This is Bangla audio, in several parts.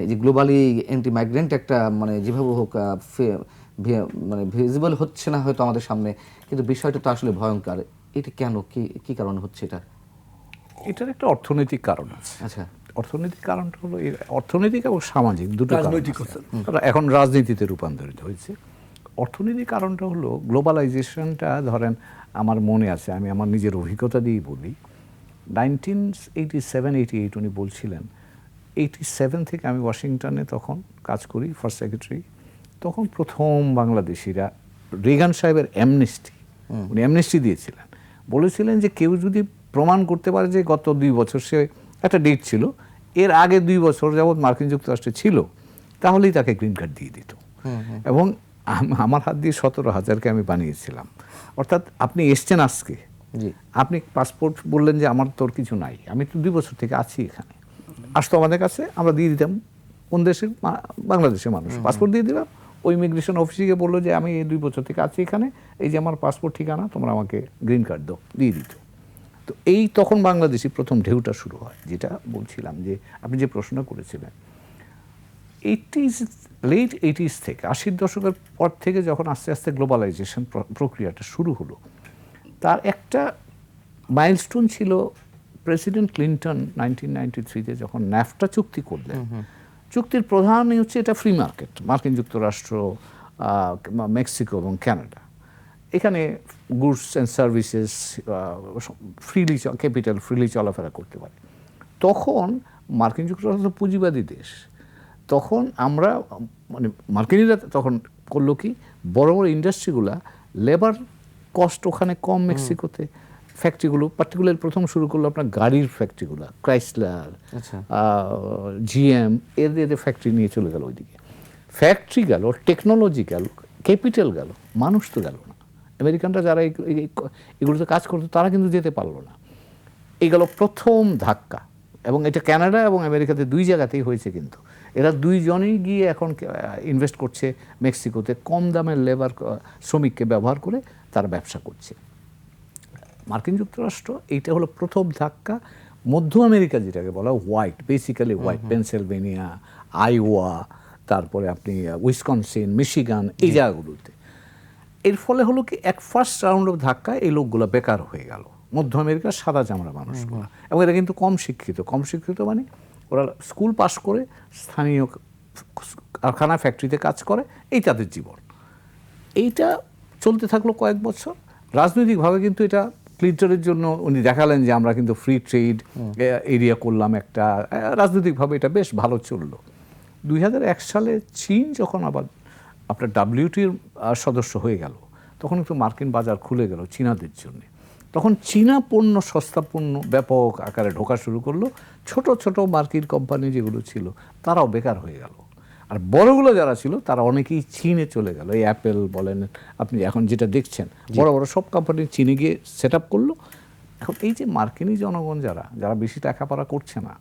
এই যে গ্লোবালি অ্যান্টি মাইগ্রেন্ট একটা মানে যেভাবে হোক মানে ভিজিবল হচ্ছে না হয়তো আমাদের সামনে, কিন্তু বিষয়টা তো আসলে ভয়ঙ্কর। এটা কেন, কি কারণে হচ্ছে এটা? এটার একটা অর্থনৈতিক কারণ আছে। আচ্ছা, অর্থনৈতিক কারণটা হলো অর্থনৈতিক এবং সামাজিক দুটো কারণ রাজনৈতিক আছে। এখন রাজনীতিতে রূপান্তরিত হয়েছে। অর্থনৈতিক কারণটা হলো গ্লোবালাইজেশনটা। ধরেন আমার মনে আছে, আমি আমার নিজের অভিজ্ঞতা দিয়েই বলি, 1987-88 উনি বলছিলেন, 87 থেকে আমি ওয়াশিংটনে তখন কাজ করি ফার্স্ট সেক্রেটারি। তখন প্রথম বাংলাদেশিরা রেগান সাহেবের অ্যামনেস্টি, উনি অ্যামনেস্টি দিয়েছিলেন, বলেছিলেন যে কেউ যদি প্রমাণ করতে পারে যে গত 2 বছর, সে একটা ডেট ছিল, এর আগে 2 বছর যাবৎ মার্কিন যুক্তরাষ্ট্রে ছিল, তাহলেই তাকে গ্রিন কার্ড দিয়ে দিত। এবং আমার হাত দিয়ে 17,000কে আমি বানিয়েছিলাম। অর্থাৎ আপনি এসছেন আজকে, আপনি পাসপোর্ট বললেন যে আমার তোর কিছু নাই, আমি তো 2 বছর থেকে আছি এখানে, আসতো আমাদের কাছে, আমরা দিয়ে দিতাম। কোন দেশের? বাংলাদেশের মানুষ। পাসপোর্ট দিয়ে দিলাম, ওই ইমিগ্রেশন অফিসে গিয়ে বললো যে আমি এই 2 বছর থেকে আছি এখানে, এই যে আমার পাসপোর্ট ঠিকানা, তোমরা আমাকে গ্রিন কার্ড দাও, দিয়ে দিত। তো এই তখন বাংলাদেশি প্রথম ঢেউটা শুরু হয়, যেটা বলছিলাম যে আপনি যে প্রশ্ন করেছিলেন। লেট 80s থেকে, 80-র দশকের পর থেকে যখন আস্তে আস্তে গ্লোবালাইজেশন প্রক্রিয়াটা শুরু হলো, তার একটা মাইলস্টোন ছিল প্রেসিডেন্ট ক্লিন্টন 1993-তে যখন ন্যাফটা চুক্তি করলেন। চুক্তির প্রধানই হচ্ছে এটা ফ্রি মার্কেট, মার্কিন যুক্তরাষ্ট্র, মেক্সিকো এবং কানাডা। এখানে goods and services freely, capital freely চলাফেরা করতে পারে। তখন মার্কিন যুক্তরাষ্ট্র পুঁজিবাদী দেশ, তখন আমরা মানে মার্কিনিরা তখন করলো কি, বড় বড় ইন্ডাস্ট্রিগুলা লেবার কস্ট ওখানে কম মেক্সিকোতে, ফ্যাক্টরিগুলো পার্টিকুলার প্রথম শুরু করলো আপনার গাড়ির ফ্যাক্টরিগুলো, ক্রাইসলার, জিএম, এদের ফ্যাক্টরি নিয়ে চলে গেল ওইদিকে। ফ্যাক্টরি গেল, টেকনোলজি গেল, ক্যাপিটাল গেল, মানুষ তো গেল না। আমেরিকানরা যারা এগুলোতে কাজ করতো তারা কিন্তু যেতে পারলো না। এই গেল প্রথম ধাক্কা। এবং এটা কানাডা এবং আমেরিকাতে 2 জায়গাতেই হয়েছে। কিন্তু এরা 2 জনেই গিয়ে এখন ইনভেস্ট করছে মেক্সিকোতে, কম দামের লেবার শ্রমিককে ব্যবহার করে তারা ব্যবসা করছে। মার্কিন যুক্তরাষ্ট্র এইটা হলো প্রথম ধাক্কা। মধ্য আমেরিকা যেটাকে বলা হোয়াইট, বেসিক্যালি হোয়াইট, পেনসিলভেনিয়া, আইওয়া, তারপরে আপনি উইসকনসিন, মিশিগান, এই জায়গাগুলোতে। এর ফলে হলো কি, এক ফার্স্ট রাউন্ড অফ ধাক্কা এই লোকগুলো বেকার হয়ে গেল, মধ্য আমেরিকার সাদা চামড়া মানুষগুলো। এবং এরা কিন্তু কম শিক্ষিত মানে ওরা স্কুল পাশ করে স্থানীয় কারখানা, ফ্যাক্টরিতে কাজ করে, এই তাদের জীবন। এইটা চলতে থাকলো কয়েক বছর। রাজনৈতিকভাবে কিন্তু এটা ক্লিন্টনের জন্য উনি দেখালেন যে আমরা কিন্তু ফ্রি ট্রেড এরিয়া করলাম একটা, রাজনৈতিকভাবে এটা বেশ ভালো চললো। 2001 সালে চীন যখন আবার আপনার WTOর সদস্য হয়ে গেল, তখন কিন্তু মার্কিন বাজার খুলে গেল চীনাদের জন্য। তখন চীনা পণ্য, সস্তা পণ্য ব্যাপক আকারে ঢোকা শুরু করলো। ছোট ছোট মার্কিন কোম্পানি যেগুলো ছিল তারাও বেকার হয়ে গেল। আর বড়গুলো যারা ছিল তারা অনেকেই চীনে চলে গেল। এই অ্যাপেল বলেন, আপনি এখন যেটা দেখছেন, বড় বড় সব কোম্পানি চীনে গিয়ে সেট আপ করলো। এখন এই যে মার্কিনী জনগণ যারা বেশি লেখাপড়া করছে না,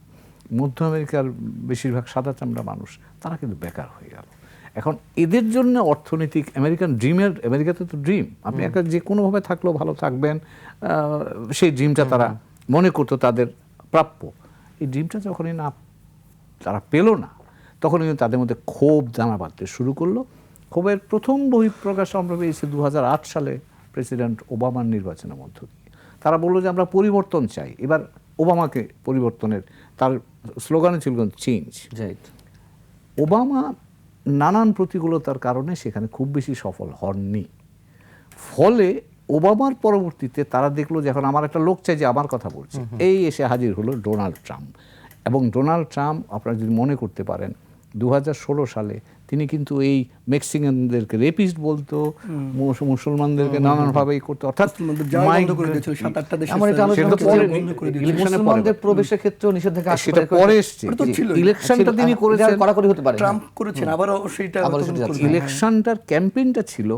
মধ্য আমেরিকার বেশিরভাগ সাদা চামড়া মানুষ, তারা কিন্তু বেকার হয়ে গেল। এখন এদের জন্য অর্থনৈতিক আমেরিকান ড্রিমের, আমেরিকাতে তো ড্রিম, আপনি একটা যে কোনোভাবে থাকলেও ভালো থাকবেন, সেই ড্রিমটা তারা মনে করতো তাদের প্রাপ্য। এই ড্রিমটা যখনই তারা পেল না, তখন কিন্তু তাদের মধ্যে ক্ষোভ দানা বাঁধতে শুরু করলো। ক্ষোভের প্রথম বহিঃপ্রকাশ আমরা পেয়েছি 2008 সালে প্রেসিডেন্ট ওবামার নির্বাচনের মধ্য দিয়ে। তারা বললো যে আমরা পরিবর্তন চাই। এবার ওবামাকে পরিবর্তনের, তার স্লোগানে ছিল চেঞ্জ। ওবামা নানান প্রতিকূলতার কারণে সেখানে খুব বেশি সফল হননি। ফলে ওবামার পরবর্তীতে তারা দেখলো যে এখন আমার একটা লোক চাই যে আমার কথা বলছে। এই এসে হাজির হলো ডোনাল্ড ট্রাম্প। এবং ডোনাল্ড ট্রাম্প, আপনারা যদি মনে করতে পারেন, 2016 সালে তিনি কিন্তু এই মেক্সিকানদেরকে রেপিস্ট বলতো, মুসলমানদেরকে নানানভাবে করতো, অর্থাৎ মুসলমানদের প্রবেশের ক্ষেত্রে নিষেধাজ্ঞা সেটা পরে এসছে। ইলেকশনটা তিনি করেছেন, ইলেকশনটার ক্যাম্পেইনটা ছিল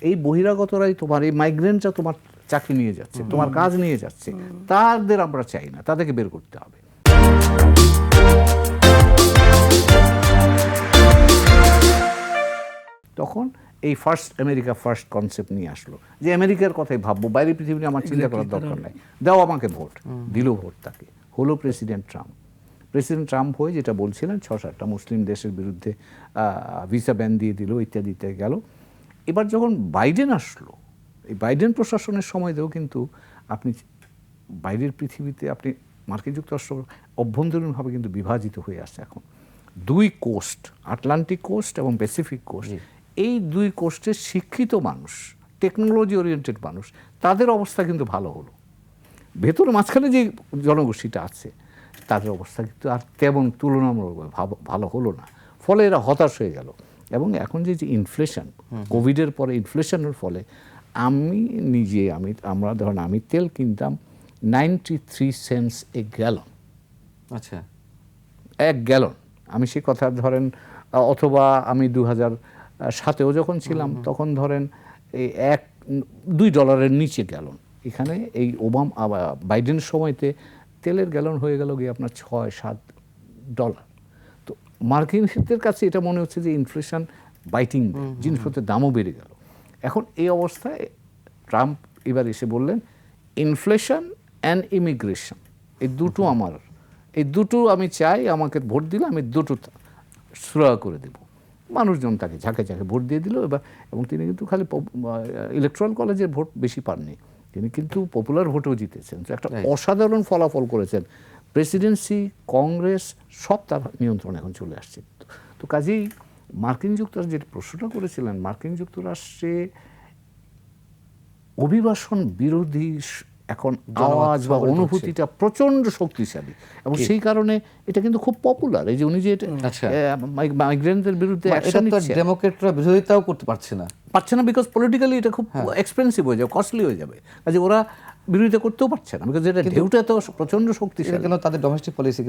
এই বহিরাগতরাই তোমার, এই মাইগ্রেন্টরা তোমার চাকরি নিয়ে যাচ্ছে, তোমার কাজ নিয়ে যাচ্ছে, তাদের আমরা চাই না, তাদেরকে বের করতে হবে। তখন এই আমেরিকা ফার্স্ট কনসেপ্ট নিয়ে আসলো যে আমেরিকার কথাই ভাববো, বাইরে পৃথিবী আমার চিন্তা করার দরকার নাই, দাও আমাকে ভোট। দিল ভোট তাকে, হলো প্রেসিডেন্ট ট্রাম্প। প্রেসিডেন্ট ট্রাম্প হয়ে যেটা বলছিলেন 6-7টা মুসলিম দেশের বিরুদ্ধে ভিসা ব্যান দিয়ে দিল, ইত্যাদিতে গেল। এবার যখন বাইডেন আসলো, এই বাইডেন প্রশাসনের সময়তেও কিন্তু আপনি বাইরের পৃথিবীতে আপনি মার্কিন যুক্তরাষ্ট্র অভ্যন্তরীণভাবে কিন্তু বিভাজিত হয়ে আসছে এখন। দুই কোস্ট, আটলান্টিক কোস্ট এবং প্যাসিফিক কোস্ট, এই দুই কোস্টের শিক্ষিত মানুষ, টেকনোলজি ওরিয়েন্টেড মানুষ, তাদের অবস্থা কিন্তু ভালো হলো। ভেতর মাঝখানে যে জনগোষ্ঠীটা আছে তাদের অবস্থা কিন্তু আর তেমন তুলনামূলকভাবে ভালো হলো না। ফলে এরা হতাশ হয়ে গেল। এবং এখন যে ইনফ্লেশন, কোভিডের পরে ইনফ্লেশনের ফলে আমি নিজে আমরা ধরেন আমি তেল কিনতাম 93 সেন্টস এ গ্যালন, আচ্ছা, 1 গ্যালন। আমি সেই কথা ধরেন, অথবা আমি 2007-এও যখন ছিলাম তখন ধরেন এই $2 নিচে গ্যালন। এখানে এই বাইডেনের সময়তে তেলের গ্যালন হয়ে গেল গিয়ে আপনার $6-7। তো মার্কিনদের কাছে এটা মনে হচ্ছে যে ইনফ্লেশন বাইটিং, জিনিসপত্রের দামও বেড়ে গেল। এখন এই অবস্থায় ট্রাম্প এবার এসে বললেন ইনফ্লেশন অ্যান্ড ইমিগ্রেশন, এই দুটো এই দুটো আমি চাই, আমাকে ভোট দিলে আমি দুটো সুরাহা করে দেব। মানুষজন তাকে ঝাঁকে ঝাঁকে ভোট দিয়ে দিল। এবং তিনি কিন্তু খালি ইলেকট্রাল কলেজের ভোট বেশি পাননি, তিনি কিন্তু পপুলার ভোটেও জিতেছেন। তো একটা অসাধারণ ফলাফল করেছেন। প্রেসিডেন্সি, কংগ্রেস সব তার নিয়ন্ত্রণে এখন চলে আসছে। তো কাজেই মার্কিন যুক্তরাষ্ট্র যেটা প্রশ্নটা করেছিলেন, মার্কিন যুক্তরাষ্ট্রে অভিবাসন বিরোধী এখন আওয়াজ বা অনুভূতিটা প্রচন্ড শক্তিশালী, এবং সেই কারণে এটা কিন্তু খুব পপুলার। এই যে উনি যে মাইগ্রেন্টদের বিরুদ্ধে অ্যাকশন নিচ্ছে, ডেমোক্রেটরা বিরোধিতাও করতে পারছে না, বিকজ পলিটিক্যালি এটা খুব এক্সপেন্সিভ হয়ে যাবে, কস্টলি হয়ে যাবে। কাজে ওরা বিরোধিতা করতেও পারছে না, বিকজ এটা ঢেউটা তো প্রচন্ড শক্তিশালী। কেন তাদের ডোমেস্টিক পলিসি